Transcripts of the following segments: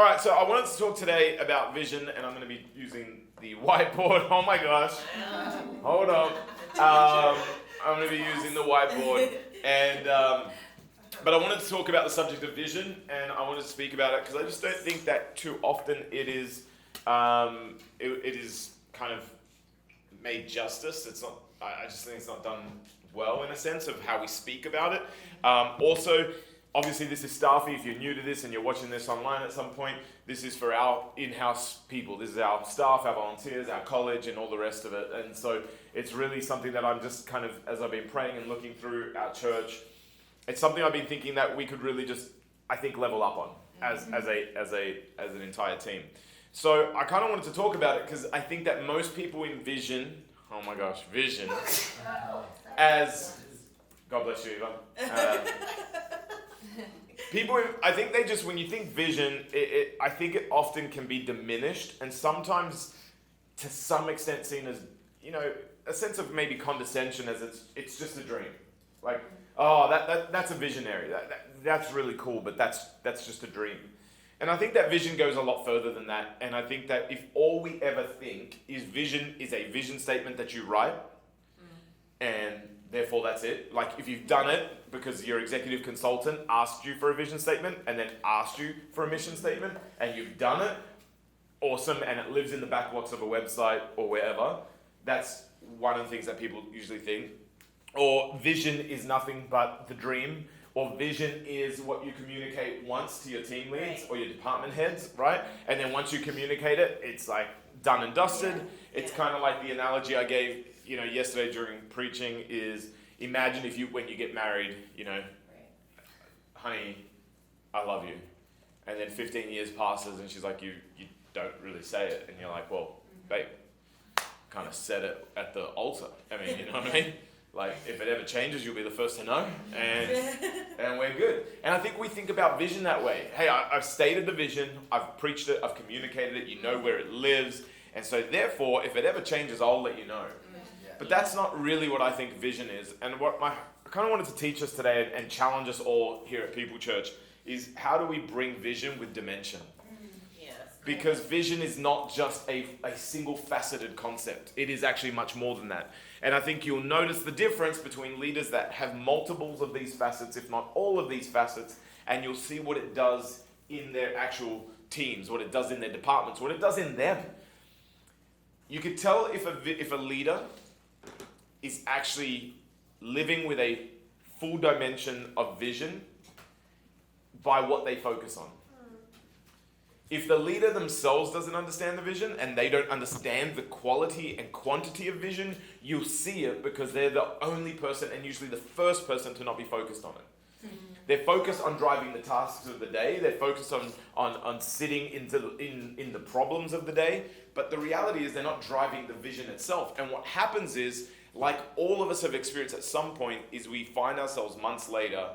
All right, so I wanted to talk today about vision, and I'm going to be using the whiteboard. Oh my gosh. Hold on. I'm going to be using the whiteboard, and but I wanted to talk about the subject of vision, and I wanted to speak about it because I just don't think that too often it is kind of made justice. It's not. I just think it's not done well in a sense of how we speak about it. Also, obviously, this is staffy. If you're new to this and you're watching this online at some point, this is for our in-house people. This is our staff, our volunteers, our college, and all the rest of it. And so it's really something that I'm just kind of, as I've been praying and looking through our church, it's something I've been thinking that we could really just, I think, level up on as an entire team. So I kind of wanted to talk about it because I think that most people envision, oh my gosh, vision, as, God bless you, Ivan. People, I think they just, when you think vision, I think it often can be diminished and sometimes to some extent seen as, a sense of maybe condescension as it's just a dream. Like, oh, that's a visionary. That's really cool, but that's just a dream. And I think that vision goes a lot further than that. And I think that if all we ever think is vision is a vision statement that you write, and therefore that's it. Like if you've done it because your executive consultant asked you for a vision statement and then asked you for a mission statement and you've done it, awesome, and it lives in the back box of a website or wherever, that's one of the things that people usually think. Or vision is nothing but the dream, or vision is what you communicate once to your team leads or your department heads, right? And then once you communicate it, it's like done and dusted. Yeah. It's kind of like the analogy I gave yesterday during preaching is imagine if when you get married, honey, I love you. And then 15 years passes and she's like, you don't really say it. And you're like, well, babe, kind of said it at the altar. I mean, you know what I mean? Like, if it ever changes, you'll be the first to know, and we're good. And I think we think about vision that way. Hey, I've stated the vision, I've preached it, I've communicated it, you know where it lives, and so therefore, if it ever changes, I'll let you know. But that's not really what I think vision is. And what I kind of wanted to teach us today and challenge us all here at People Church is how do we bring vision with dimension? Because vision is not just a single faceted concept. It is actually much more than that. And I think you'll notice the difference between leaders that have multiples of these facets, if not all of these facets, and you'll see what it does in their actual teams, what it does in their departments, what it does in them. You could tell if a leader is actually living with a full dimension of vision by what they focus on. If the leader themselves doesn't understand the vision and they don't understand the quality and quantity of vision, you'll see it because they're the only person and usually the first person to not be focused on it. They're focused on driving the tasks of the day. They're focused on sitting in the problems of the day. But the reality is they're not driving the vision itself. And what happens is, like all of us have experienced at some point, is we find ourselves months later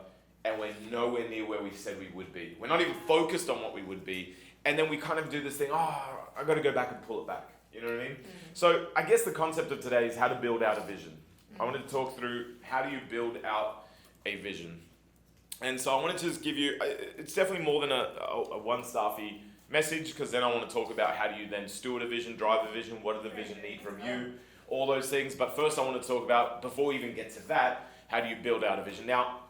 and we're nowhere near where we said we would be. We're not even focused on what we would be. And then we kind of do this thing, I've got to go back and pull it back. You know what I mean? So I guess the concept of today is how to build out a vision. I wanted to talk through how do you build out a vision. And so I wanted to just give you, it's definitely more than a one staffy message, because then I want to talk about how do you then steward a vision, drive a vision, what does the vision need from you, all those things. But first I want to talk about, before we even get to that, how do you build out a vision? Now,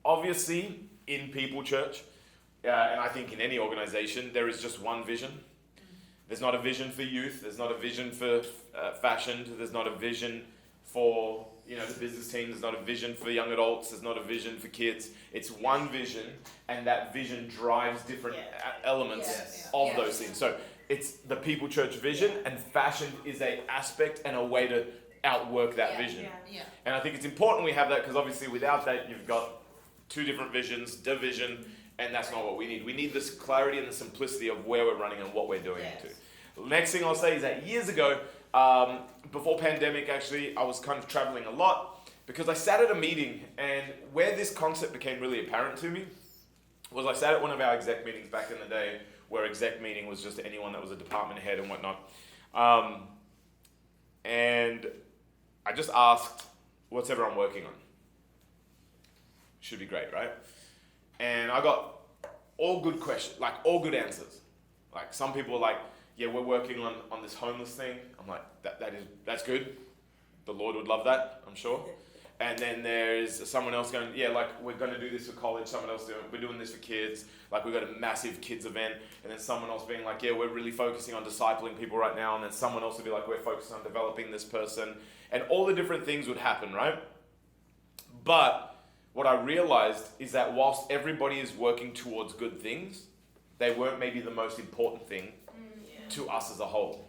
obviously in People Church, and I think in any organization, there is just one vision. There's not a vision for youth. There's not a vision for fashion. There's not a vision for the business team. There's not a vision for young adults. There's not a vision for kids. It's one vision, and that vision drives different elements of those things. So it's the People Church vision, and fashion is an aspect and a way to outwork that vision. And I think it's important we have that, because obviously without that, you've got two different visions, division. And that's not what we need. We need this clarity and the simplicity of where we're running and what we're doing it to. Next thing I'll say is that years ago, before pandemic actually, I was kind of traveling a lot because I sat at a meeting, and where this concept became really apparent to me was I sat at one of our exec meetings back in the day, where exec meeting was just anyone that was a department head and whatnot. And I just asked, what's everyone working on? Should be great, right? And I got all good questions, like all good answers. Like some people are like, yeah, we're working on this homeless thing. I'm like, that's good. The Lord would love that, I'm sure. And then there's someone else going, yeah, like we're going to do this for college. Someone else we're doing this for kids. Like we've got a massive kids event. And then someone else being like, yeah, we're really focusing on discipling people right now. And then someone else would be like, we're focusing on developing this person. And all the different things would happen, right? But what I realized is that whilst everybody is working towards good things, they weren't maybe the most important thing to us as a whole.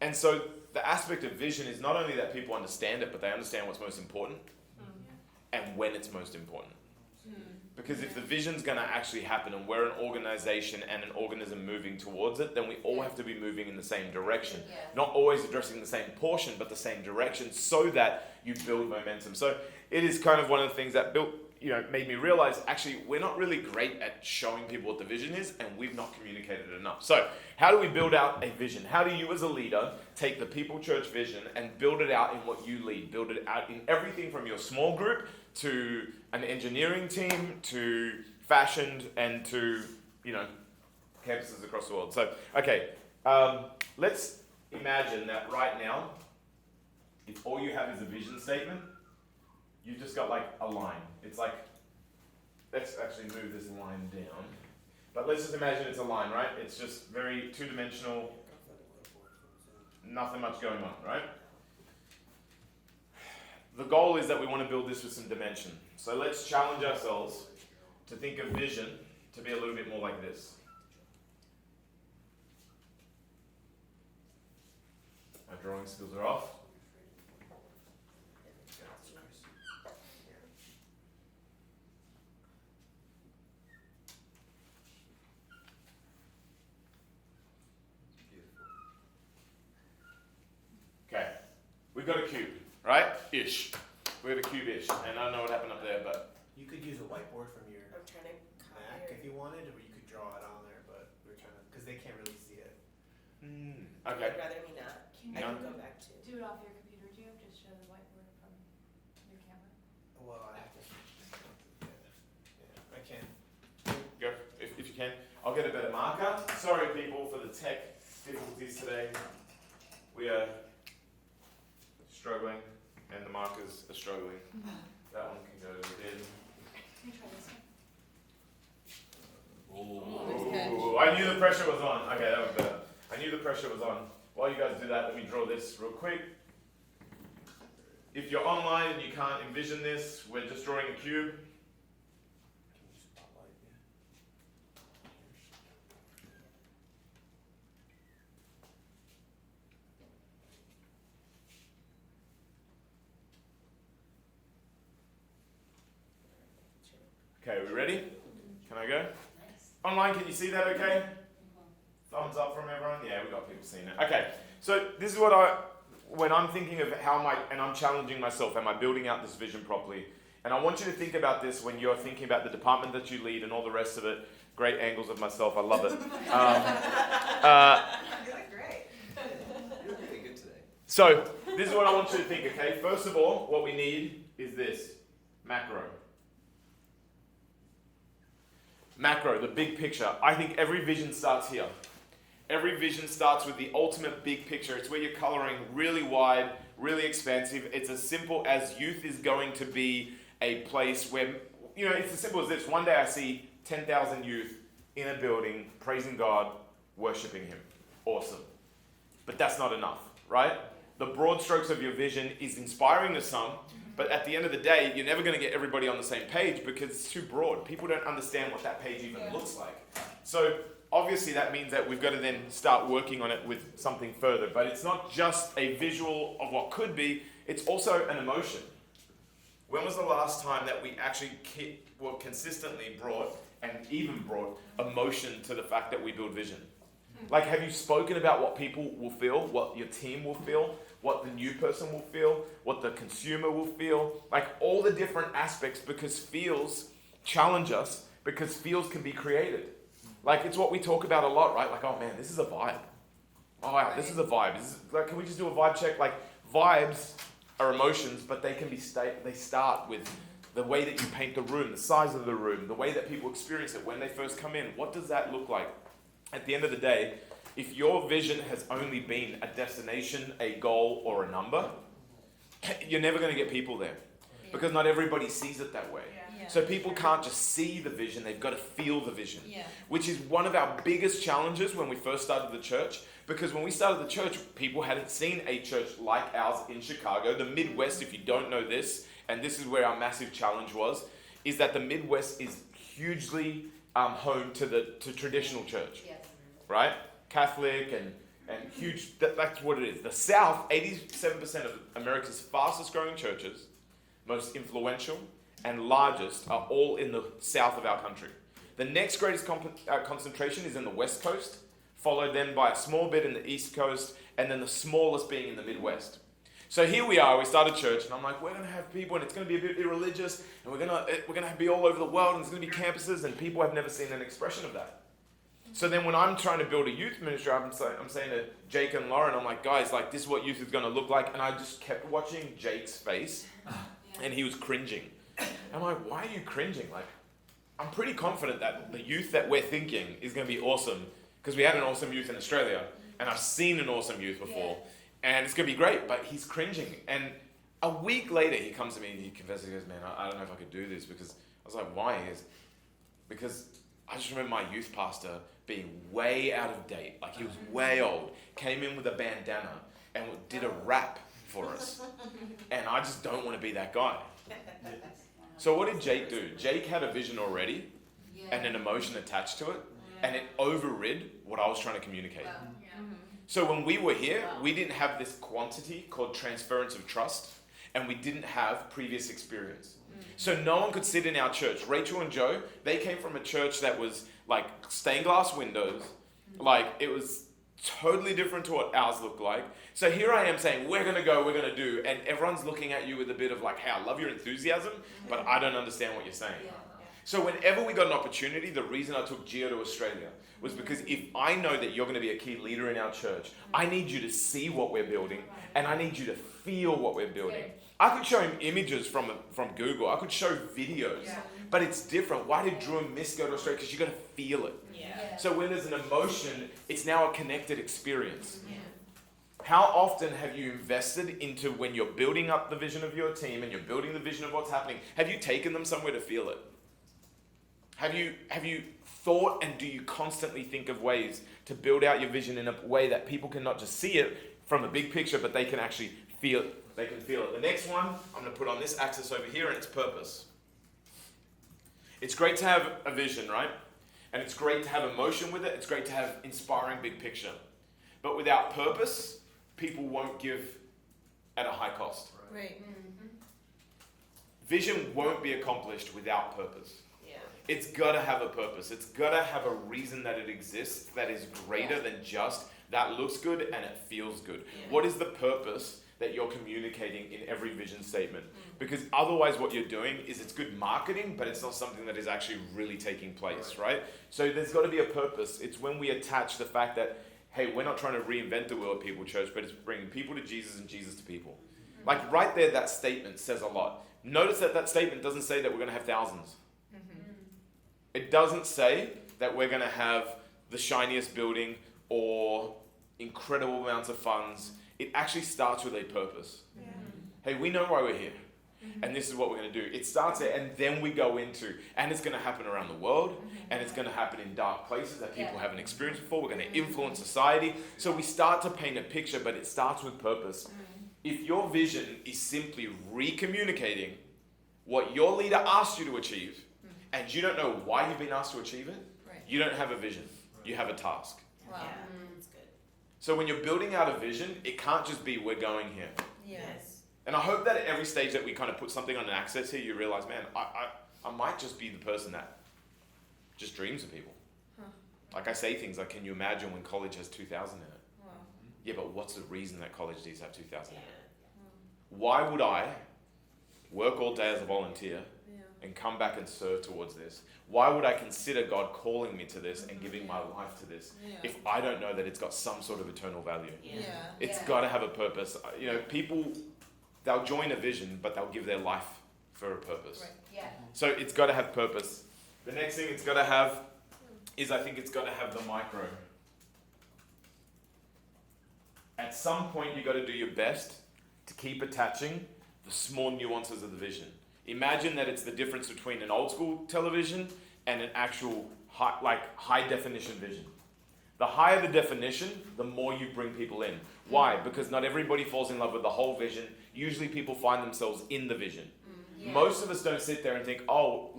And so the aspect of vision is not only that people understand it, but they understand what's most important and when it's most important. Because if the vision's going to actually happen and we're an organization and an organism moving towards it, then we all have to be moving in the same direction. Not always addressing the same portion, but the same direction so that you build momentum. So it is kind of one of the things that made me realize, actually, we're not really great at showing people what the vision is, and we've not communicated it enough. So how do we build out a vision? How do you as a leader take the People Church vision and build it out in what you lead? Build it out in everything from your small group to an engineering team to fashion and to, campuses across the world. So, okay, let's imagine that right now, if all you have is a vision statement, you've just got like a line. It's like, let's actually move this line down. But let's just imagine it's a line, right? It's just very two-dimensional, nothing much going on, right? The goal is that we want to build this with some dimension. So let's challenge ourselves to think of vision to be a little bit more like this. My drawing skills are off. Okay, we've got a cube, right? Ish. We have a cube-ish, and I don't know what happened up there, but... You could use a whiteboard from your Mac if you wanted, or you could draw it on there, but we're trying to, because they can't really see it. Okay. I'd rather me not. I can go back to. Do it off your computer, do you? Just show the whiteboard from your camera. Well, I have to. Yeah, I can. Go, if you can. I'll get a better marker. Sorry, people, for the tech difficulties today. We are struggling, and the markers are struggling. That one can go in. Can you try this one? Ooh, I knew the pressure was on. Okay, that was better. I knew the pressure was on. While you guys do that, let me draw this real quick. If you're online and you can't envision this, we're just drawing a cube. Okay, are we ready? Can I go? Nice. Online, can you see that okay? Thumbs up from everyone? Yeah, we got people seeing it. Okay, so this is when I'm thinking of and I'm challenging myself, am I building out this vision properly? And I want you to think about this when you're thinking about the department that you lead and all the rest of it. Great angles of myself, I love it. You look great. You're looking good today. So, this is what I want you to think, okay? First of all, what we need is this, macro. Macro, the big picture. I think every vision starts here. Every vision starts with the ultimate big picture. It's where you're coloring really wide, really expansive. It's as simple as youth is going to be a place where, it's as simple as this. One day I see 10,000 youth in a building, praising God, worshiping Him. Awesome. But that's not enough, right? The broad strokes of your vision is inspiring to some, but at the end of the day, you're never going to get everybody on the same page because it's too broad. People don't understand what that page even looks like. So obviously that means that we've got to then start working on it with something further. But it's not just a visual of what could be, it's also an emotion. When was the last time that we actually consistently brought and even brought emotion to the fact that we build vision? Like, have you spoken about what people will feel, what your team will feel, what the new person will feel, what the consumer will feel? Like, all the different aspects, because feels challenge us, because feels can be created. Like, it's what we talk about a lot, right? Like, oh man, this is a vibe. Oh wow, this is a vibe. Like, can we just do a vibe check? Like, vibes are emotions, but they can be they start with The way that you paint the room, the size of the room, the way that people experience it when they first come in. What does that look like? At the end of the day, if your vision has only been a destination, a goal, or a number, you're never going to get people there. Because not everybody sees it that way. Yeah. So people can't just see the vision, they've got to feel the vision. Yeah. Which is one of our biggest challenges when we first started the church. Because when we started the church, people hadn't seen a church like ours in Chicago. The Midwest, if you don't know this, and this is where our massive challenge was, is that the Midwest is hugely home to traditional church. Yes. Right? Catholic and huge, that's what it is. The South, 87% of America's fastest growing churches, most influential and largest, are all in the south of our country. The next greatest concentration is in the West Coast, followed then by a small bit in the East Coast, and then the smallest being in the Midwest. So here we are, we started church, and I'm like, we're going to have people, and it's going to be a bit irreligious, and we're going to be all over the world, and there's going to be campuses, and people have never seen an expression of that. So then when I'm trying to build a youth ministry, I'm saying to Jake and Lauren, I'm like, guys, like, this is what youth is going to look like, and I just kept watching Jake's face, and he was cringing. I'm like, why are you cringing? Like, I'm pretty confident that the youth that we're thinking is going to be awesome, because we had an awesome youth in Australia, and I've seen an awesome youth before, and it's going to be great, but he's cringing. And a week later, he comes to me and he confesses, he goes, man, I don't know if I could do this, because I was like, why? He goes, because I just remember my youth pastor being way out of date, like he was way old, came in with a bandana and did a rap for us, and I just don't want to be that guy. So what did Jake do? Jake had a vision already and an emotion attached to it, and it overrid what I was trying to communicate. So when we were here, we didn't have this quantity called transference of trust, and we didn't have previous experience. So no one could sit in our church. Rachel and Joe, they came from a church that was like stained glass windows, like it was totally different to what ours looked like. So here I am saying, we're going to go, we're going to do, and everyone's looking at you with a bit of like, hey, I love your enthusiasm, but I don't understand what you're saying. So whenever we got an opportunity, the reason I took Gio to Australia was because if I know that you're going to be a key leader in our church, I need you to see what we're building, and I need you to feel what we're building. I could show him images from Google. I could show videos, but it's different. Why did Drew and Miss go to Australia? Because you got to feel it. So when there's an emotion, it's now a connected experience. How often have you invested into when you're building up the vision of your team and you're building the vision of what's happening? Have you taken them somewhere to feel it? Have you thought, and do you constantly think of ways to build out your vision in a way that people can not just see it from a big picture, but they can actually feel it? They can feel it. The next one, I'm going to put on this axis over here, and it's purpose. It's great to have a vision, right? And it's great to have emotion with it. It's great to have inspiring big picture. But without purpose, people won't give at a high cost. Right. Vision won't be accomplished without purpose. It's got to have a purpose. It's got to have a reason that it exists that is greater than just that looks good and it feels good. What is the purpose that you're communicating in every vision statement? Because otherwise what you're doing is it's good marketing, but it's not something that is actually really taking place, right? So there's got to be a purpose. It's when we attach the fact that, hey, we're not trying to reinvent the wheel at People Church, but it's bringing people to Jesus and Jesus to people. Like right there, that statement says a lot. Notice that statement doesn't say that we're going to have thousands. It doesn't say that we're going to have the shiniest building or incredible amounts of funds. It actually starts with a purpose. Hey, we know why we're here. And this is what we're going to do. It starts there, and then we go into, and it's going to happen around the world, and it's going to happen in dark places that people haven't experienced before. We're going to influence society. So we start to paint a picture, but it starts with purpose. If your vision is simply recommunicating what your leader asked you to achieve, and you don't know why you've been asked to achieve it, you don't have a vision. You have a task. Wow. That's good. So when you're building out a vision, it can't just be, we're going here. Yes. And I hope that at every stage that we kind of put something on an axis here, you realize, man, I might just be the person that just dreams of people. Like I say things like, can you imagine when college has 2,000 in it? Wow. Yeah, but what's the reason that college needs to have 2,000 in it? Why would I work all day as a volunteer and come back and serve towards this? Why would I consider God calling me to this and giving my life to this if I don't know that it's got some sort of eternal value? It's got to have a purpose. You know, people, they'll join a vision, but they'll give their life for a purpose. Yeah. So it's got to have purpose. The next thing it's got to have is, I think it's got to have the micro. At some point, you've got to do your best to keep attaching the small nuances of the vision. Imagine that it's the difference between an old school television and an actual high definition vision. The higher the definition, the more you bring people in. Why? Because not everybody falls in love with the whole vision. Usually people find themselves in the vision. Yeah. Most of us don't sit there and think, oh,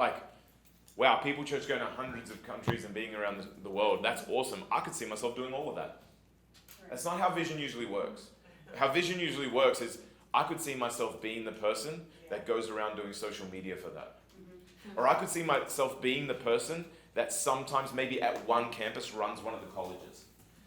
wow, People Church going to hundreds of countries and being around the world, that's awesome. I could see myself doing all of that. That's not how vision usually works. How vision usually works is, I could see myself being the person that goes around doing social media for that. Or I could see myself being the person that sometimes maybe at one campus runs one of the colleges.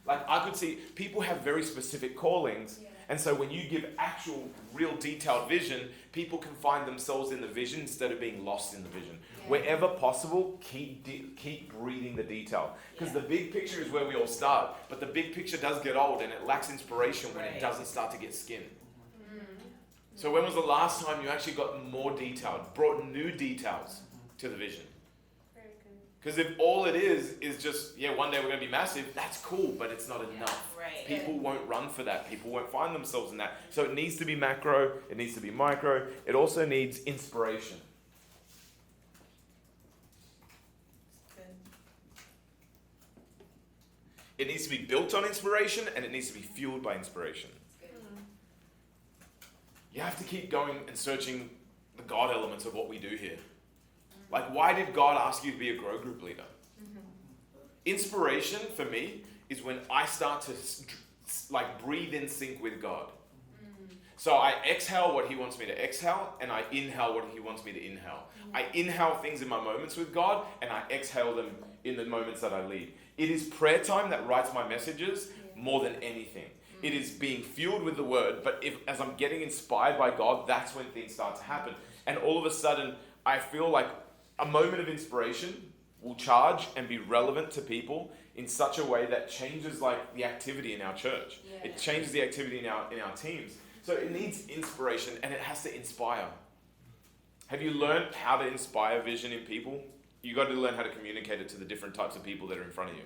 I could see people have very specific callings, and so when you give actual, real detailed vision, people can find themselves in the vision instead of being lost in the vision. Yeah. Wherever possible, keep breathing the detail. Because the big picture is where we all start, but the big picture does get old and it lacks inspiration when it doesn't start to get skin. So when was the last time you actually got more detailed, brought new details to the vision? Because if all it is just, one day we're going to be massive, that's cool, but it's not enough. Right. People won't run for that. People won't find themselves in that. So it needs to be macro. It needs to be micro. It also needs inspiration. Good. It needs to be built on inspiration, and it needs to be fueled by inspiration. You have to keep going and searching the God elements of what we do here. Why did God ask you to be a grow group leader? Inspiration for me is when I start to breathe in sync with God. So I exhale what He wants me to exhale, and I inhale what He wants me to inhale. I inhale things in my moments with God, and I exhale them in the moments that I lead. It is prayer time that writes my messages more than anything. It is being fueled with the word, but as I'm getting inspired by God, that's when things start to happen. And all of a sudden, I feel like a moment of inspiration will charge and be relevant to people in such a way that changes the activity in our church. It changes the activity in our teams. So it needs inspiration, and it has to inspire. Have you learned how to inspire vision in people? You got to learn how to communicate it to the different types of people that are in front of you.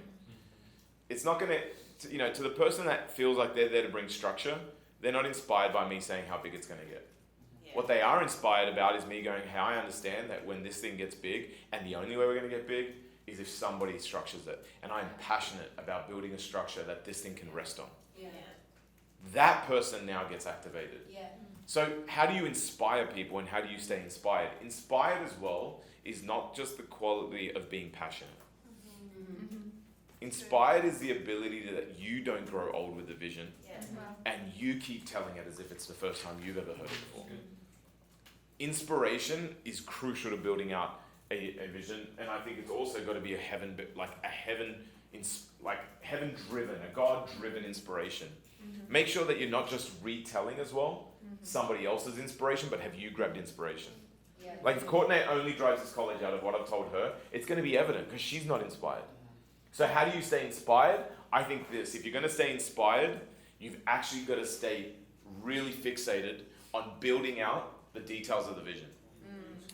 It's not going to the person that feels like they're there to bring structure, they're not inspired by me saying how big it's going to get. What they are inspired about is me going, hey, I understand that when this thing gets big, and the only way we're going to get big is if somebody structures it. And I'm passionate about building a structure that this thing can rest on. Yeah. That person now gets activated. Yeah. So how do you inspire people, and how do you stay inspired? Inspired as well is not just the quality of being passionate. Inspired is the ability that you don't grow old with the vision, and you keep telling it as if it's the first time you've ever heard it before. Inspiration is crucial to building out a vision, and I think it's also got to be a heaven-driven, a God-driven inspiration. Make sure that you're not just retelling as well somebody else's inspiration, but have you grabbed inspiration? If Courtney only drives this college out of what I've told her, it's going to be evident because she's not inspired. So how do you stay inspired? I think this: if you're going to stay inspired, you've actually got to stay really fixated on building out the details of the vision.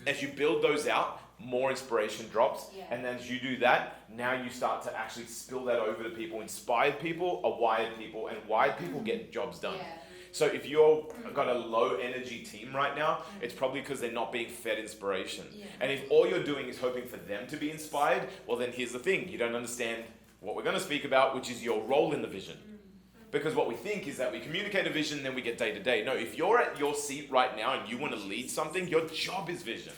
As you build those out, more inspiration drops. And then as you do that, now you start to actually spill that over to people. Inspired people are wired people, and wired people get jobs done. So if you've got a low energy team right now, it's probably because they're not being fed inspiration. And if all you're doing is hoping for them to be inspired, well then here's the thing: you don't understand what we're going to speak about, which is your role in the vision. Because what we think is that we communicate a vision, then we get day to day. No, if you're at your seat right now and you want to lead something, your job is vision.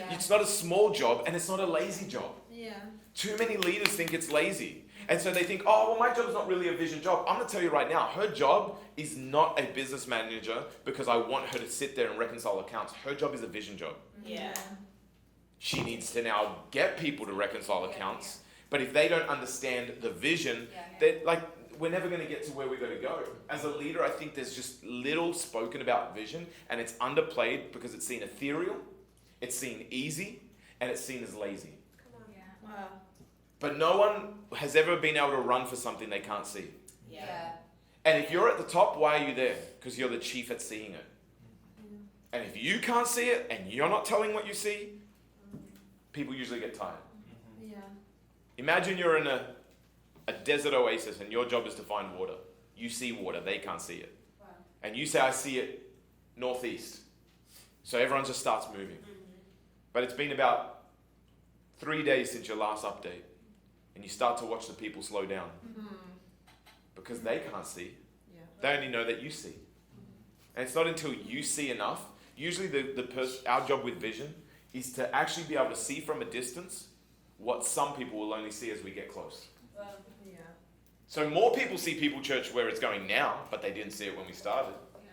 It's not a small job, and it's not a lazy job. Too many leaders think it's lazy. And so they think, oh, well, my job's not really a vision job. I'm going to tell you right now, her job is not a business manager because I want her to sit there and reconcile accounts. Her job is a vision job. She needs to now get people to reconcile accounts. But if they don't understand the vision, we're never going to get to where we're going to go. As a leader, I think there's just little spoken about vision, and it's underplayed because it's seen ethereal, it's seen easy, and it's seen as lazy. Wow. But no one has ever been able to run for something they can't see. And if you're at the top, why are you there? Because you're the chief at seeing it. And if you can't see it and you're not telling what you see, people usually get tired. Mm-hmm. Yeah. Imagine you're in a desert oasis and your job is to find water. You see water, they can't see it. Wow. And you say, I see it northeast. So everyone just starts moving. But it's been about 3 days since your last update. And you start to watch the people slow down. Because they can't see. Yeah. They only know that you see. And it's not until you see enough. Usually our job with vision is to actually be able to see from a distance what some people will only see as we get close. Wow. Yeah. So more people see People Church where it's going now, but they didn't see it when we started. Yeah.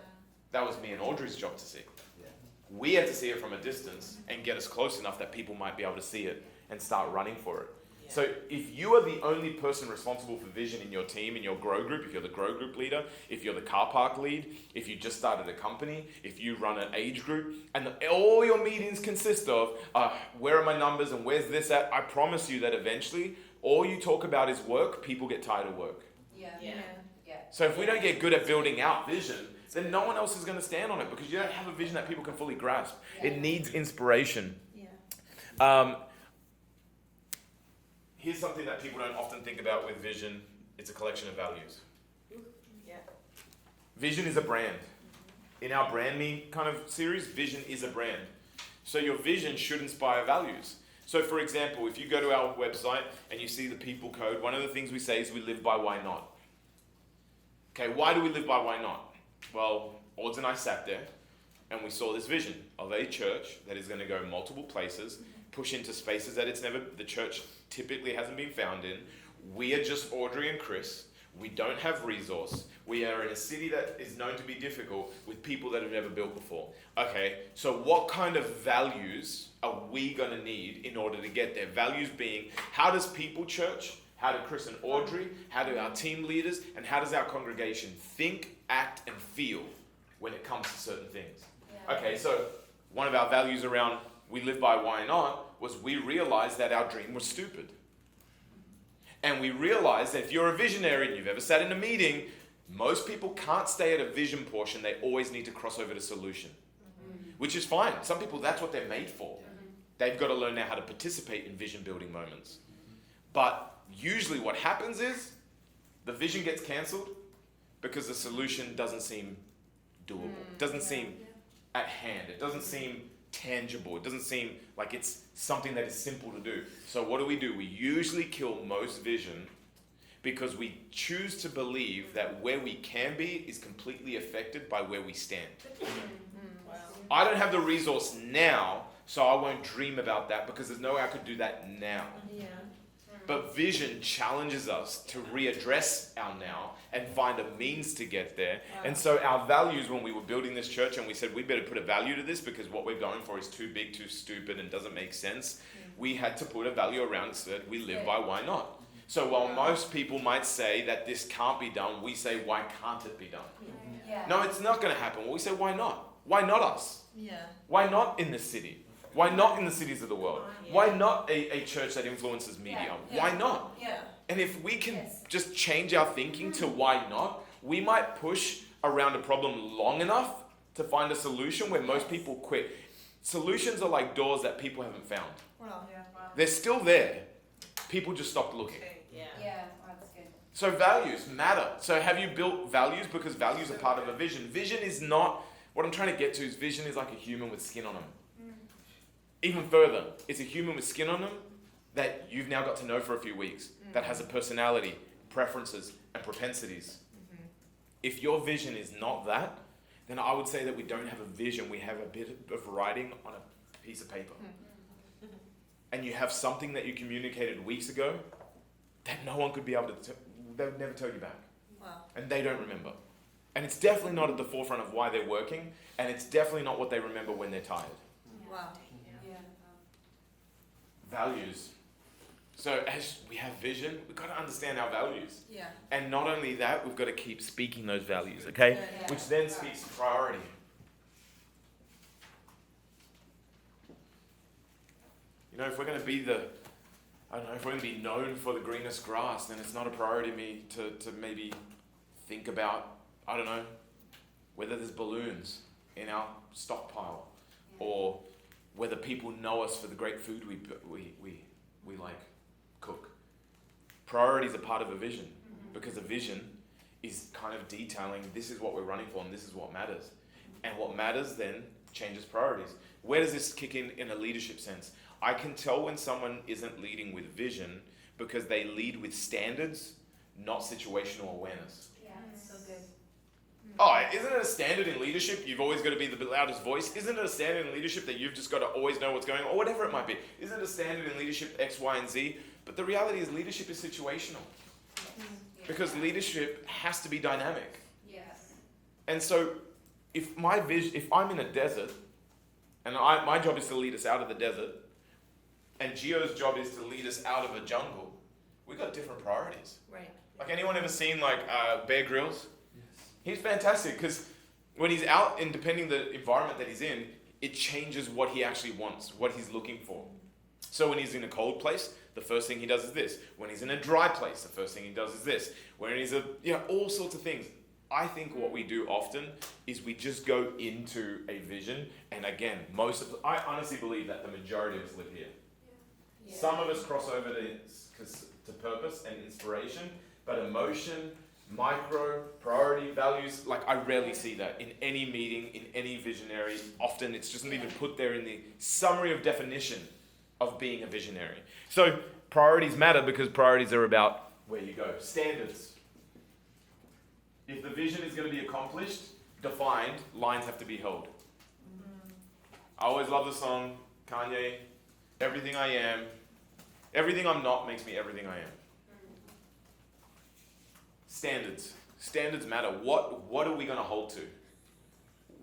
That was me and Audrey's job to see. Yeah. We had to see it from a distance and get us close enough that people might be able to see it and start running for it. Yeah. So if you are the only person responsible for vision in your team, in your grow group, if you're the grow group leader, if you're the car park lead, if you just started a company, if you run an age group, and all your meetings consist of, where are my numbers and where's this at, I promise you that eventually all you talk about is work, people get tired of work. Yeah. Yeah. Yeah. So if we don't get good at building out vision, then no one else is going to stand on it because you don't have a vision that people can fully grasp. Yeah. It needs inspiration. Yeah. Here's something that people don't often think about with vision. It's a collection of values. Yeah. Vision is a brand. In our Brand Me kind of series, vision is a brand. So your vision should inspire values. So for example, if you go to our website and you see the people code, one of the things we say is we live by why not. Okay, why do we live by why not? Well, Odds and I sat there and we saw this vision of a church that is going to go multiple places, push into spaces that the church typically hasn't been found in. We are just Audrey and Chris. We don't have resource. We are in a city that is known to be difficult with people that have never built before. Okay, so what kind of values are we going to need in order to get there? Values being, how does People Church, how do Chris and Audrey, how do our team leaders, and how does our congregation think, act, and feel when it comes to certain things? Yeah. Okay, so one of our values around we live by why not was we realized that our dream was stupid. And we realized that if you're a visionary and you've ever sat in a meeting, most people can't stay at a vision portion. They always need to cross over to solution, which is fine. Some people, that's what they're made for. They've got to learn now how to participate in vision building moments. But usually what happens is the vision gets cancelled because the solution doesn't seem doable. It doesn't seem at hand. It doesn't seem tangible. It doesn't seem like it's something that is simple to do. So what do? We usually kill most vision because we choose to believe that where we can be is completely affected by where we stand. Wow. I don't have the resource now, so I won't dream about that because there's no way I could do that now. Yeah. But vision challenges us to readdress our now and find a means to get there. Wow. And so our values when we were building this church and we said we better put a value to this because what we're going for is too big, too stupid, and doesn't make sense. We had to put a value around it so that we live by why not. So while most people might say that this can't be done, we say why can't it be done? Yeah. No, it's not going to happen. Well, we say why not? Why not us? Yeah. Why not in this city? Why not in the cities of the world? Why not a church that influences media? Yeah. Why not? Yeah. And if we can Yes. just change our thinking to why not, we might push around a problem long enough to find a solution where most people quit. Solutions are like doors that people haven't found. Wow. Yeah. Wow. They're still there. People just stopped looking. Yeah. Yeah. Wow, that's good. So values matter. So have you built values? Because values are part of a vision. Vision is not, what I'm trying to get to is vision is like a human with skin on them. Even further, it's a human with skin on them that you've now got to know for a few weeks, that has a personality, preferences, and propensities. If your vision is not that, then I would say that we don't have a vision, we have a bit of writing on a piece of paper. And you have something that you communicated weeks ago that no one could be able to, they would never tell you back. Wow. And they don't remember. And it's definitely not at the forefront of why they're working, and it's definitely not what they remember when they're tired. Wow. Yeah. Values. So as we have vision, we've got to understand our values. Yeah. And not only that, we've got to keep speaking those values, okay? Yeah. Which then speaks to priority. You know, if we're going to be if we're going to be known for the greenest grass, then it's not a priority to me to maybe think about, I don't know, whether there's balloons in our stockpile or whether people know us for the great food we like cook. Priorities are part of a vision, because a vision is kind of detailing this is what we're running for and this is what matters. And what matters then changes priorities. Where does this kick in a leadership sense? I can tell when someone isn't leading with vision because they lead with standards, not situational awareness. Yeah, it's so good. Oh, isn't it a standard in leadership? You've always got to be the loudest voice. Isn't it a standard in leadership that you've just got to always know what's going on, or whatever it might be? Isn't it a standard in leadership X, Y, and Z? But the reality is leadership is situational. Because leadership has to be dynamic. Yes. And so if I'm in a desert, and my job is to lead us out of the desert, and Gio's job is to lead us out of a jungle, we've got different priorities. Right. Like, anyone ever seen Bear Grylls? He's fantastic because when he's out and depending the environment that he's in, it changes what he actually wants, what he's looking for. So when he's in a cold place, the first thing he does is this. When he's in a dry place, the first thing he does is this. When he's all sorts of things. I think what we do often is we just go into a vision, and again, I honestly believe that the majority of us live here. Yeah. Some of us cross over to purpose and inspiration, but emotion, micro, priority, values, like I rarely see that in any meeting, in any visionary. Often it's just not even put there in the summary of definition of being a visionary. So priorities matter because priorities are about where you go. Standards. If the vision is going to be accomplished, defined, lines have to be held. I always love the song, Kanye, everything I am, everything I'm not makes me everything I am. Standards. Standards matter. What are we going to hold to?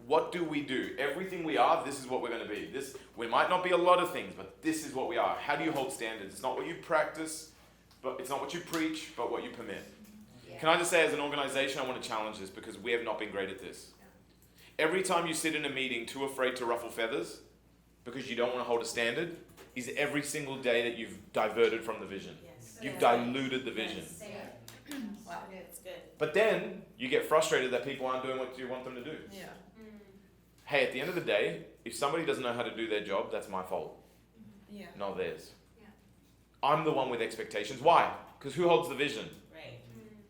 What do we do? Everything we are, this is what we're going to be. We might not be a lot of things, but this is what we are. How do you hold standards? It's not what you practice, but it's not what you preach, but what you permit. Yeah. Can I just say, as an organization, I want to challenge this because we have not been great at this. Every time you sit in a meeting too afraid to ruffle feathers because you don't want to hold a standard is every single day that you've diverted from the vision. Yes. You've diluted the vision. Same. Wow. It's good. But then you get frustrated that people aren't doing what you want them to do. Yeah. Hey, at the end of the day, if somebody doesn't know how to do their job, that's my fault, Yeah. not theirs. Yeah. I'm the one with expectations. Why? Because who holds the vision? Right.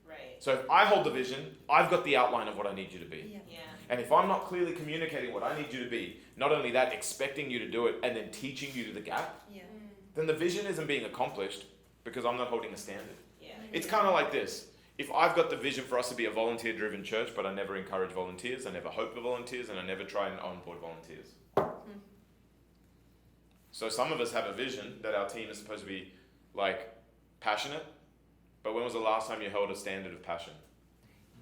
Right. So if I hold the vision, I've got the outline of what I need you to be. Yeah. Yeah. And if I'm not clearly communicating what I need you to be, not only that, expecting you to do it and then teaching you to the gap, Yeah. then the vision isn't being accomplished because I'm not holding a standard. Yeah. It's kind of like this. If I've got the vision for us to be a volunteer-driven church, but I never encourage volunteers, I never hope for volunteers, and I never try and onboard volunteers. So some of us have a vision that our team is supposed to be, passionate, but when was the last time you held a standard of passion?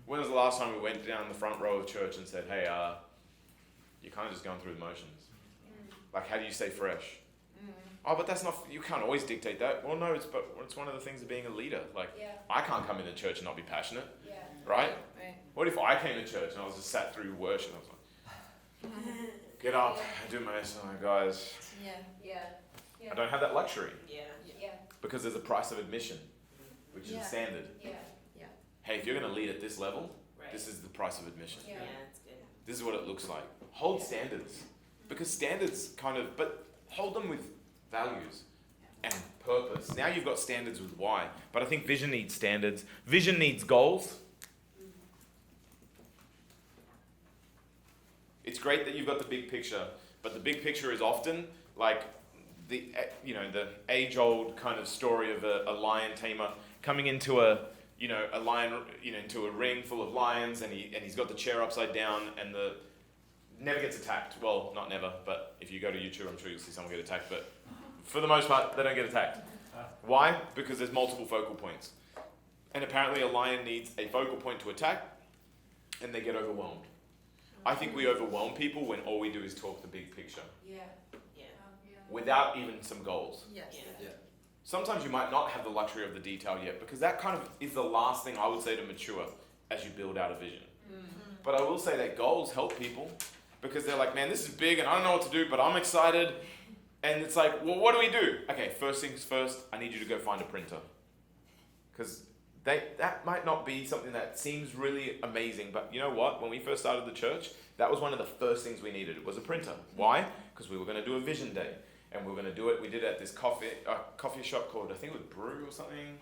When was the last time we went down the front row of church and said, hey, you're kind of just going through the motions. How do you stay fresh? Oh, but that's not, you can't always dictate that. Well, no, it's one of the things of being a leader. I can't come into church and not be passionate, Yeah. right? Right. What if I came to church and I was just sat through worship and I was like, get up, I do my guys. Yeah. Yeah. I don't have that luxury Yeah. Yeah. because there's a price of admission, which is a standard. Yeah. Hey, if you're going to lead at this level, Right. this is the price of admission. Yeah. It's good. This is what it looks like. Hold standards. Because standards but hold them with values and purpose. Now you've got standards with why. But I think vision needs standards. Vision needs goals. It's great that you've got the big picture, but the big picture is often like the age-old kind of story of a lion tamer coming into a lion, into a ring full of lions, and he's got the chair upside down, and never gets attacked. Well, not never, but if you go to YouTube, I'm sure you'll see someone get attacked, but for the most part, they don't get attacked. Why? Because there's multiple focal points. And apparently a lion needs a focal point to attack, and they get overwhelmed. I think we overwhelm people when all we do is talk the big picture, Yeah. Yeah. without even some goals. Yes. Yeah. Sometimes you might not have the luxury of the detail yet, because that kind of is the last thing I would say to mature as you build out a vision. But I will say that goals help people, because they're like, man, this is big and I don't know what to do, but I'm excited. And it's like, well, what do we do? Okay, first things first, I need you to go find a printer. Because that might not be something that seems really amazing, but you know what? When we first started the church, that was one of the first things we needed, was a printer. Why? because we were going to do a vision day, and we were going to do it. We did it at this coffee shop called, I think it was Brew or something,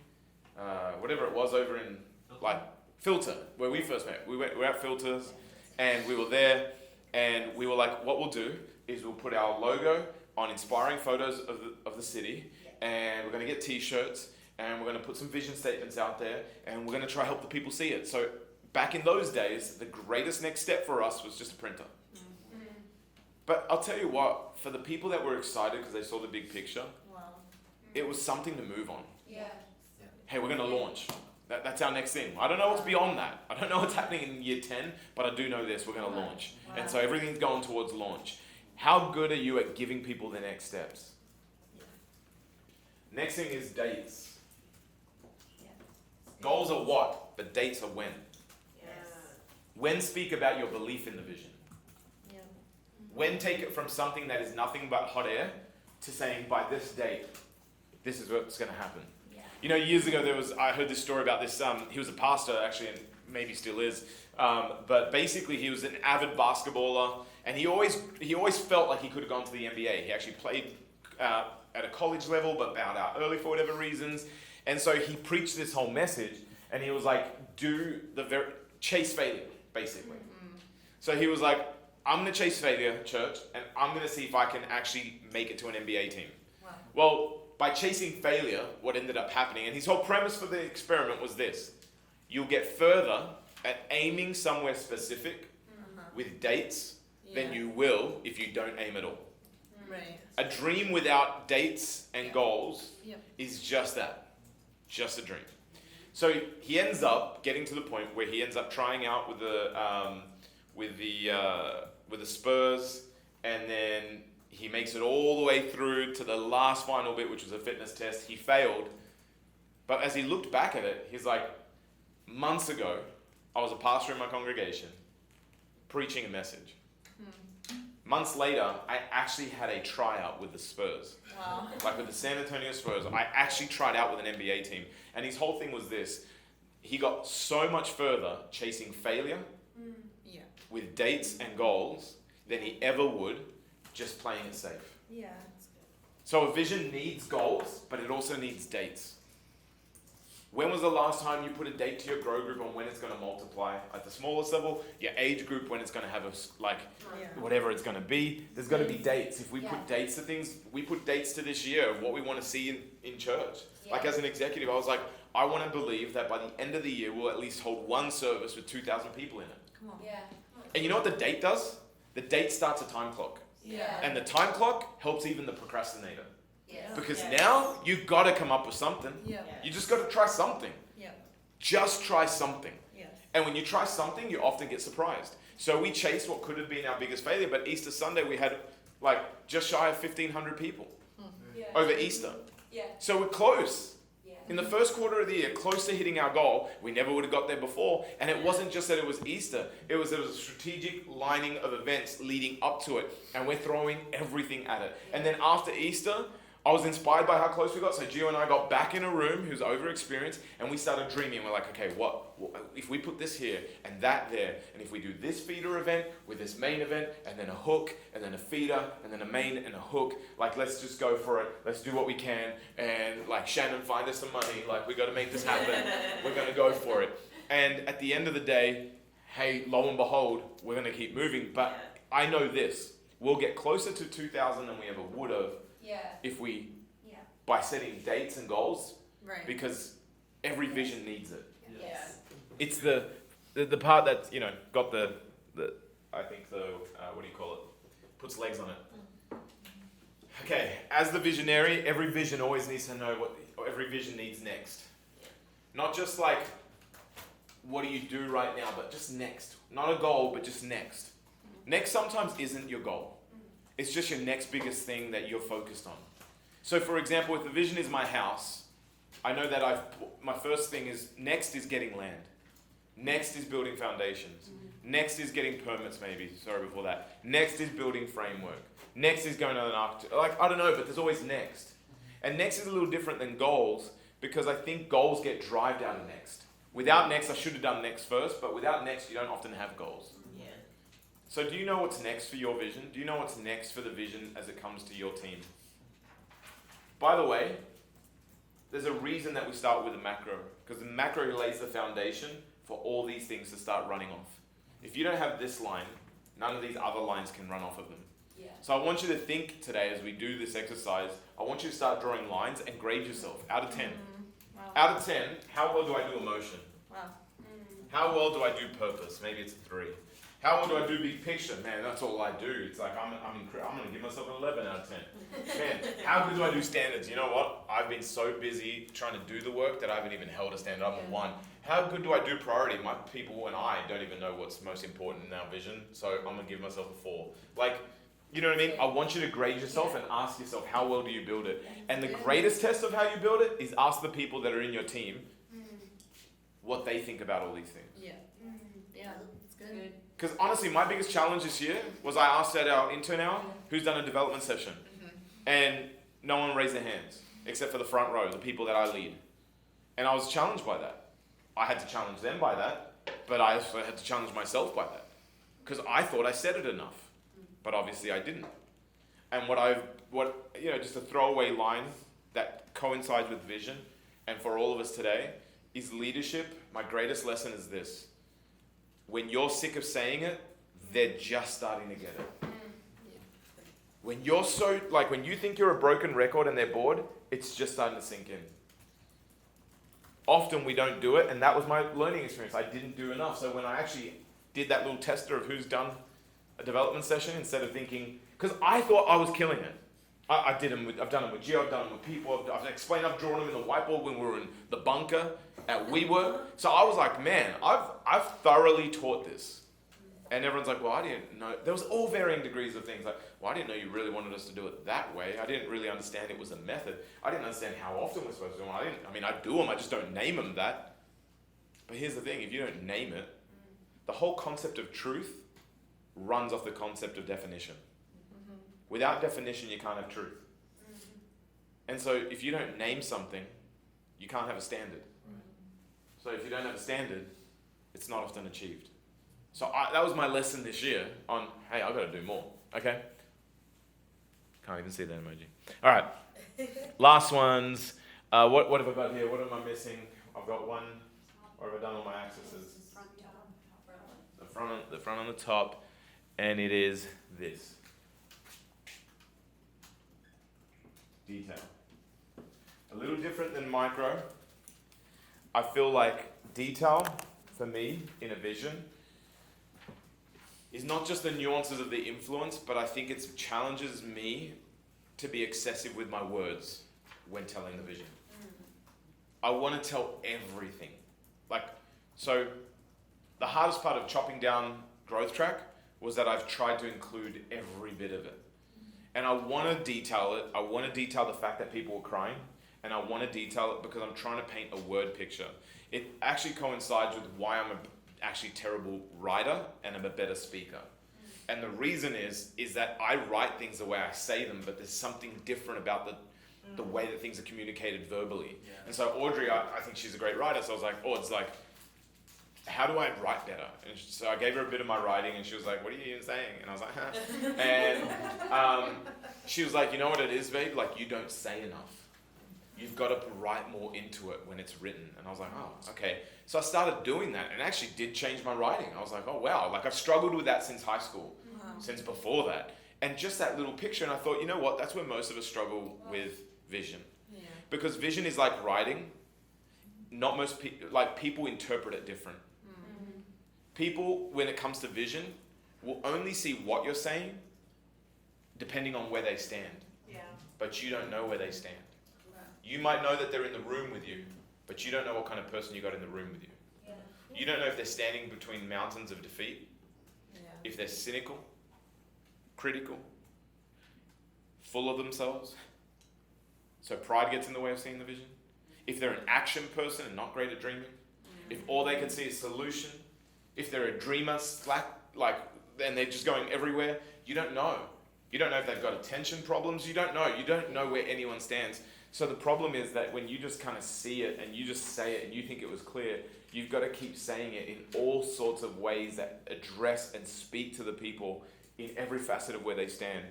whatever it was, over in like Filter, where we first met. We were at Filters, and we were there, and we were like, what we'll do is we'll put our logo on inspiring photos of the city, and we're going to get t-shirts, and we're going to put some vision statements out there, and we're going to try to help the people see it. So back in those days, the greatest next step for us was just a printer. But I'll tell you what, for the people that were excited because they saw the big picture, it was something to move on. Yeah. Hey, we're going to launch. That's our next thing. I don't know what's beyond that. I don't know what's happening in year 10, but I do know this, we're going to launch. And so everything's going towards launch. How good are you at giving people the next steps? Next thing is dates. Goals are what, but dates are when. When speak about your belief in the vision. When take it from something that is nothing but hot air to saying by this date, this is what's going to happen. You know, years ago I heard this story about this, he was a pastor actually, and maybe still is, but basically he was an avid basketballer, and he always felt like he could have gone to the NBA. He actually played at a college level, but bowed out early for whatever reasons, and so he preached this whole message, and he was like, chase failure, basically. So he was like, I'm going to chase failure, church, and I'm going to see if I can actually make it to an NBA team. Well, by chasing failure, what ended up happening, and his whole premise for the experiment was this: you'll get further at aiming somewhere specific with dates than you will if you don't aim at all. Right. A dream without dates and goals is just that, just a dream. So he ends up getting to the point where he ends up trying out with the Spurs, and then he makes it all the way through to the last final bit, which was a fitness test. He failed. But as he looked back at it, he's like, months ago, I was a pastor in my congregation, preaching a message. Months later, I actually had a tryout with the Spurs. Wow. Like with the San Antonio Spurs. I actually tried out with an NBA team. And his whole thing was this: he got so much further chasing failure with dates and goals than he ever would just playing it safe. Yeah, that's good. So a vision needs goals, but it also needs dates. When was the last time you put a date to your grow group on when it's going to multiply? At the smallest level, your age group, when it's going to have whatever it's going to be. There's going to be dates. If we put dates to things, we put dates to this year of what we want to see in church. Like as an executive, I was like, I want to believe that by the end of the year, we'll at least hold one service with 2,000 people in it. Come on. Yeah. And you know what the date does? The date starts a time clock. Yeah. And the time clock helps even the procrastinator. Yes. Because now you've got to come up with something. Yeah. You just got to try something. Yeah. Just try something. Yes. And when you try something, you often get surprised. So we chased what could have been our biggest failure, but Easter Sunday we had just shy of 1,500 people over Easter. Yeah. So we're close. Yeah. In the first quarter of the year, close to hitting our goal. We never would have got there before. And it wasn't just that it was Easter. There was a strategic lining of events leading up to it. And we're throwing everything at it. And then after Easter, I was inspired by how close we got. So Gio and I got back in a room who's over-experienced, and we started dreaming. We're like, okay, what if we put this here and that there, and if we do this feeder event with this main event, and then a hook, and then a feeder, and then a main and a hook, let's just go for it. Let's do what we can. And Shannon, find us some money. We got to make this happen. We're going to go for it. And at the end of the day, hey, lo and behold, we're going to keep moving. But I know this: we'll get closer to 2,000 than we ever would have. If we, by setting dates and goals, because every vision needs it. Yes. It's the part that got the I think what do you call it? Puts legs on it. Okay, as the visionary, every vision always needs to know what every vision needs next. Not just what do you do right now, but just next. Not a goal, but just next. Next sometimes isn't your goal. It's just your next biggest thing that you're focused on. So for example, if the vision is my house, I know that my first thing is next is getting land. Next is building foundations. Next is getting permits before that. Next is building framework. Next is going to an architect. I don't know, but there's always next. And next is a little different than goals, because I think goals get derived out of next. Without next, I should have done next first, but without next, you don't often have goals. So do you know what's next for your vision? Do you know what's next for the vision as it comes to your team? By the way, there's a reason that we start with a macro, because the macro lays the foundation for all these things to start running off. If you don't have this line, none of these other lines can run off of them. Yeah. So I want you to think today as we do this exercise, I want you to start drawing lines and grade yourself out of 10. Wow. Out of 10, how well do I do emotion? Wow. How well do I do purpose? Maybe it's a 3. How well do I do big picture? Man, that's all I do. It's like I'm going to give myself an 11 out of 10. Man, how good do I do standards? You know what? I've been so busy trying to do the work that I haven't even held a standard. I'm a 1. How good do I do priority? My people and I don't even know what's most important in our vision, so I'm going to give myself a 4. Like, you know what I mean? I want you to grade yourself and ask yourself, how well do you build it? And the greatest test of how you build it is ask the people that are in your team what they think about all these things. Yeah. Yeah, it's good. Because honestly, my biggest challenge this year was I asked at our intern hour who's done a development session. And no one raised their hands, except for the front row, the people that I lead. And I was challenged by that. I had to challenge them by that, but I also had to challenge myself by that. Because I thought I said it enough, but obviously I didn't. And just a throwaway line that coincides with vision, and for all of us today, is leadership. My greatest lesson is this. When you're sick of saying it, they're just starting to get it. When you're when you think you're a broken record and they're bored, it's just starting to sink in. Often we don't do it, and that was my learning experience. I didn't do enough. So when I actually did that little tester of who's done a development session, instead of thinking, because I thought I was killing it. I've done them with Gio, I've done them with people, I've explained, I've drawn them in the whiteboard when we were in the bunker at WeWork. So I was like, man, I've thoroughly taught this. And everyone's like, well, I didn't know. There was all varying degrees of things. Like, well, I didn't know you really wanted us to do it that way. I didn't really understand it was a method. I didn't understand how often we're supposed to do them. I do them, I just don't name them that. But here's the thing, if you don't name it, the whole concept of truth runs off the concept of definition. Without definition, you can't have truth. And so if you don't name something, you can't have a standard. So if you don't have a standard, it's not often achieved. So that was my lesson this year on, hey, I've got to do more. Okay? Can't even see that emoji. All right. Last ones. What have I got here? What am I missing? I've got one. What have I done on my axes? The front on the top. And it is this. Detail. A little different than micro. I feel like detail, for me, in a vision, is not just the nuances of the influence, but I think it challenges me to be excessive with my words when telling the vision. I want to tell everything. So the hardest part of chopping down Growth Track was that I've tried to include every bit of it. And I want to detail it. I want to detail the fact that people were crying. And I want to detail it because I'm trying to paint a word picture. It actually coincides with why I'm actually terrible writer and I'm a better speaker. And the reason is that I write things the way I say them, but there's something different about the way that things are communicated verbally. Yeah. And so Audrey, I think she's a great writer. So I was like, it's like, how do I write better? And so I gave her a bit of my writing and she was like, what are you even saying? And I was like, huh? And she was like, you know what it is, babe? Like, you don't say enough. You've got to write more into it when it's written. And I was like, oh, okay. So I started doing that and actually did change my writing. I was like, oh, wow. Like, I've struggled with that since high school, since before that. And just that little picture. And I thought, you know what? That's where most of us struggle with vision. Yeah. Because vision is like writing. Not most people, people interpret it different. Mm-hmm. People, when it comes to vision, will only see what you're saying depending on where they stand. Yeah. But you don't know where they stand. You might know that they're in the room with you, but you don't know what kind of person you got in the room with you. Yeah. You don't know if they're standing between mountains of defeat, if they're cynical, critical, full of themselves. So pride gets in the way of seeing the vision. If they're an action person and not great at dreaming, if all they can see is solution, if they're a dreamer, and they're just going everywhere, you don't know. You don't know if they've got attention problems. You don't know. You don't know where anyone stands. So the problem is that when you just kind of see it and you just say it and you think it was clear, you've got to keep saying it in all sorts of ways that address and speak to the people in every facet of where they stand.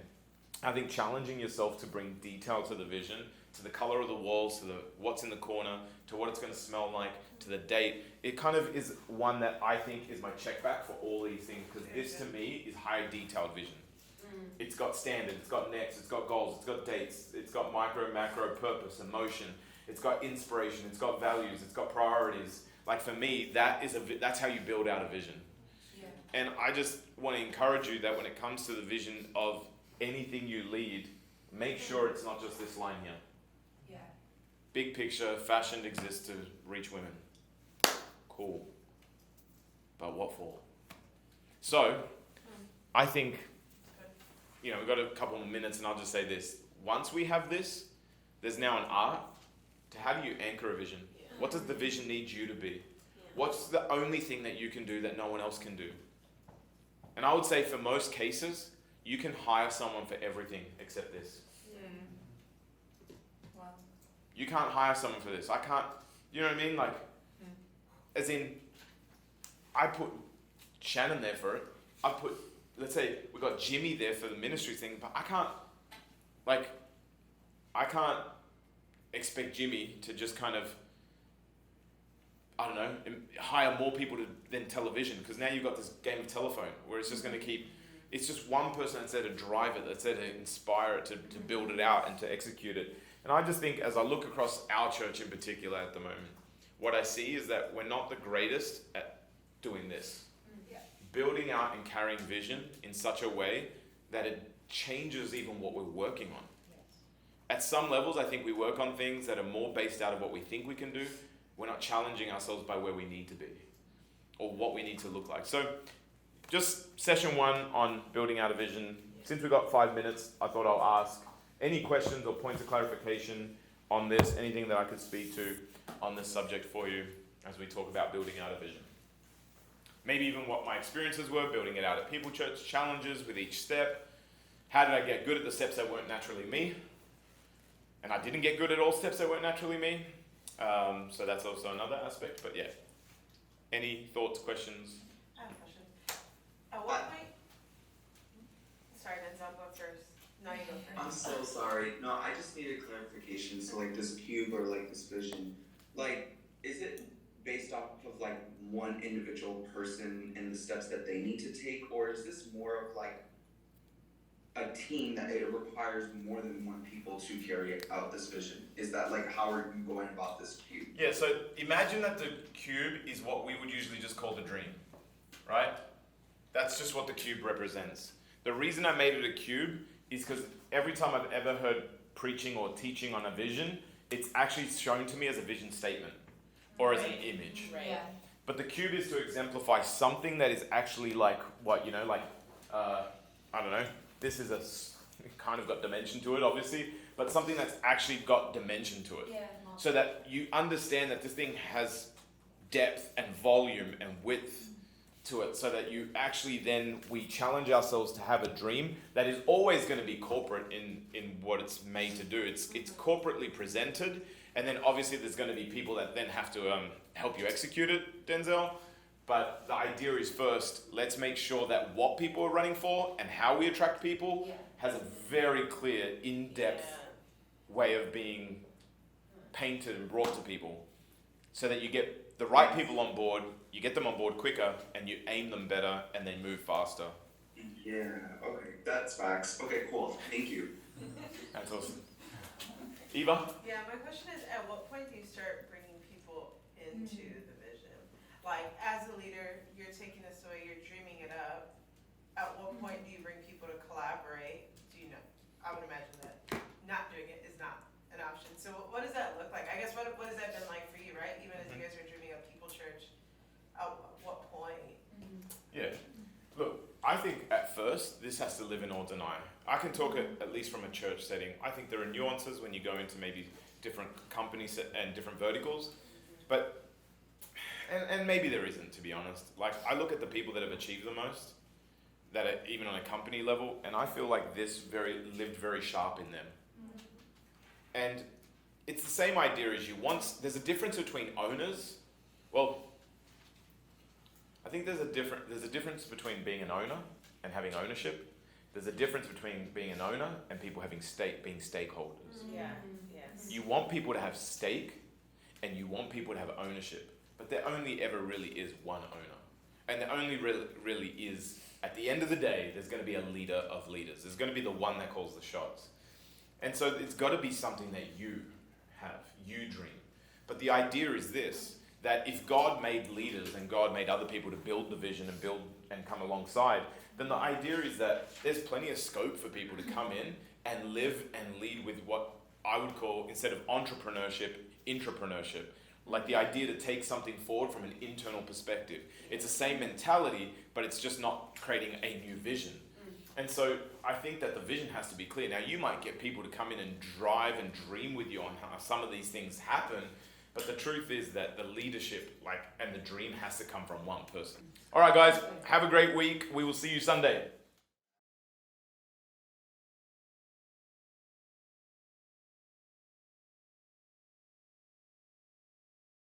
I think challenging yourself to bring detail to the vision, to the color of the walls, to the what's in the corner, to what it's going to smell like, to the date, it kind of is one that I think is my check back for all these things, because this to me is higher detailed vision. It's got standard, it's got next, it's got goals, it's got dates, it's got micro, macro, purpose, emotion, it's got inspiration, it's got values, it's got priorities. Like for me, that's how you build out a vision. Yeah. And I just want to encourage you that when it comes to the vision of anything you lead, make sure it's not just this line here. Yeah. Big picture, fashion exists to reach women. Cool. But what for? So, I think, we've got a couple more minutes and I'll just say this. Once we have this, there's now an art to how do you anchor a vision? What does the vision need you to be? What's the only thing that you can do that no one else can do? And I would say for most cases, you can hire someone for everything except this. Wow. You can't hire someone for this. I can't, you know what I mean? Like, as in, I put Shannon there for it. Let's say we got Jimmy there for the ministry thing, but I can't expect Jimmy to just kind of, I don't know, hire more people than television, because now you've got this game of telephone where it's just going to keep, it's just one person that's there to drive it, that's there to inspire it, to build it out and to execute it. And I just think as I look across our church in particular at the moment, what I see is that we're not the greatest at doing this. Building out and carrying vision in such a way that it changes even what we're working on. At some levels, I think we work on things that are more based out of what we think we can do. We're not challenging ourselves by where we need to be or what we need to look like. So just session 1 on building out a vision. Since we've got 5 minutes, I thought I'll ask any questions or points of clarification on this, anything that I could speak to on this subject for you as we talk about building out a vision. Maybe even what my experiences were, building it out at People Church, challenges with each step. How did I get good at the steps that weren't naturally me? And I didn't get good at all steps that weren't naturally me. So that's also another aspect, but yeah. Any thoughts, questions? I have a question. At what point? Sorry, Denzel, go first. No, you go first. I'm so sorry. No, I just needed clarification. So like this cube or like this vision, like, is it based off of like one individual person and the steps that they need to take, or is this more of like a team that it requires more than one people to carry out this vision? Is that like, how are you going about this cube? Yeah, so imagine that the cube is what we would usually just call the dream, right? That's just what the cube represents. The reason I made it a cube is because every time I've ever heard preaching or teaching on a vision, it's actually shown to me as a vision statement or as an image. Right. Yeah. But the cube is to exemplify something that is actually like what, I don't know, this is kind of got dimension to it, obviously, but something that's actually got dimension to it. Yeah. So that you understand that this thing has depth and volume and width to it, so that you actually we challenge ourselves to have a dream that is always going to be corporate in what it's made to do. It's corporately presented, and then obviously there's going to be people that then have to help you execute it, Denzel. But the idea is first, let's make sure that what people are running for and how we attract people has a very clear, in-depth way of being painted and brought to people, so that you get the right people on board, you get them on board quicker, and you aim them better, and they move faster. Yeah, okay, that's facts. Okay, cool, thank you. That's awesome. Eva? Yeah, my question is, at what point do you start bringing people into the vision? Like, as a leader, you're taking this away, you're dreaming it up. At what point do you bring people to collaborate? Do you know? I would imagine that not doing it is not an option. So what does that look like? I guess what has that been like for you, right? Even as you guys are dreaming up People Church, at what point? Yeah. Look, I think at first, this has to live in all denial. I can talk at least from a church setting. I think there are nuances when you go into maybe different companies and different verticals, but and maybe there isn't, to be honest. Like, I look at the people that have achieved the most, that are even on a company level, and I feel like this lived very sharp in them. And it's the same idea as there's a difference between owners. Well, I think there's a difference between being an owner and having ownership. There's a difference between being an owner and people being stakeholders. Yeah, yes. You want people to have stake and you want people to have ownership, but there only ever really is one owner. And there only really is, at the end of the day, there's going to be a leader of leaders. There's going to be the one that calls the shots. And so it's got to be something that you have, you dream. But the idea is this, that if God made leaders and God made other people to build the vision and build and come alongside, then the idea is that there's plenty of scope for people to come in and live and lead with what I would call, instead of entrepreneurship, intrapreneurship. Like the idea to take something forward from an internal perspective. It's the same mentality, but it's just not creating a new vision. And so I think that the vision has to be clear. Now you might get people to come in and drive and dream with you on how some of these things happen, but the truth is that the leadership and the dream has to come from one person. All right, guys, have a great week. We will see you Sunday.